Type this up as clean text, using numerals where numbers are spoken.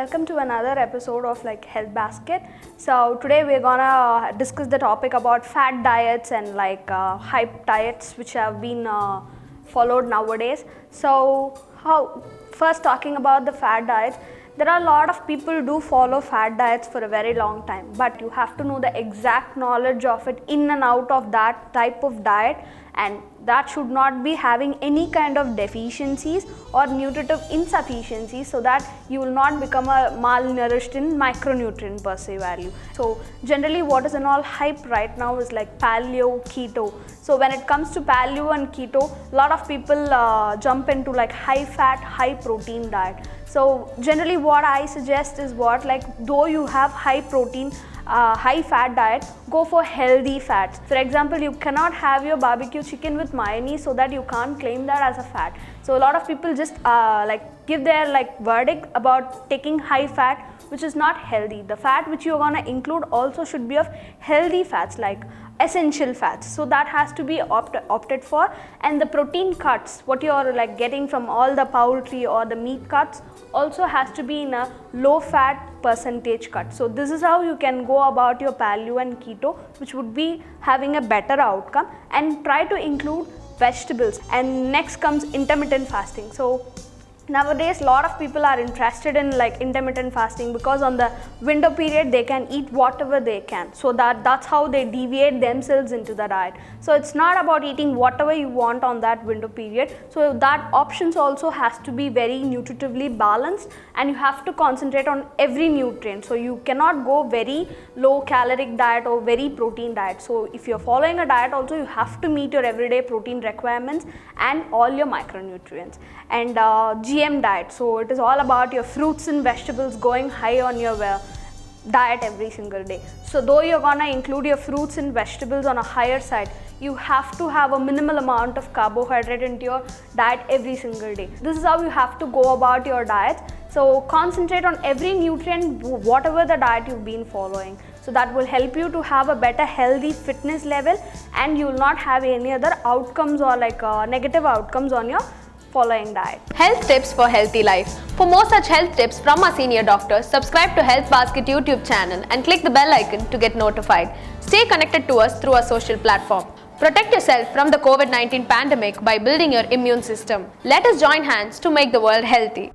Welcome to another episode of Health Basket. So today we're gonna discuss the topic about fad diets and hype diets which have been followed nowadays. So first talking about the fad diets, there are a lot of people do follow fad diets for a very long time, but you have to know the exact knowledge of it in and out of that type of diet, and that should not be having any kind of deficiencies or nutritive insufficiencies, so that you will not become a malnourished in micronutrient per se value. So generally what is in all hype right now is like paleo, keto. So when it comes to paleo and keto, a lot of people jump into high fat, high protein diet. So generally what I suggest is though you have high protein, high fat diet, go for healthy fats. For example, you cannot have your barbecue chicken with mayonnaise, so that you can't claim that as a fat. So a lot of people just give their verdict about taking high fat, which is not healthy. The fat which you're gonna include also should be of healthy fats, like essential fats, so that has to be opted for. And the protein cuts, what you're getting from all the poultry or the meat cuts, also has to be in a low fat percentage cut. So this is how you can go about your paleo and keto, which would be having a better outcome. And try to include vegetables. And next comes intermittent fasting. So nowadays a lot of people are interested in intermittent fasting, because on the window period they can eat whatever they can, so that's how they deviate themselves into the diet. So it's not about eating whatever you want on that window period. So that options also has to be very nutritively balanced, and you have to concentrate on every nutrient. So you cannot go very low caloric diet or very protein diet. So if you're following a diet also, you have to meet your everyday protein requirements and all your micronutrients. And GM diet, so it is all about your fruits and vegetables going high on your diet every single day. So though you're gonna include your fruits and vegetables on a higher side, you have to have a minimal amount of carbohydrate into your diet every single day. This is how you have to go about your diet. So concentrate on every nutrient, whatever the diet you've been following. So that will help you to have a better healthy fitness level, and you will not have any other outcomes or negative outcomes on your following diet. Health tips for healthy life. For more such health tips from our senior doctors, subscribe to Health Basket YouTube channel and click the bell icon to get notified. Stay connected to us through our social platform. Protect yourself from the COVID-19 pandemic by building your immune system. Let us join hands to make the world healthy.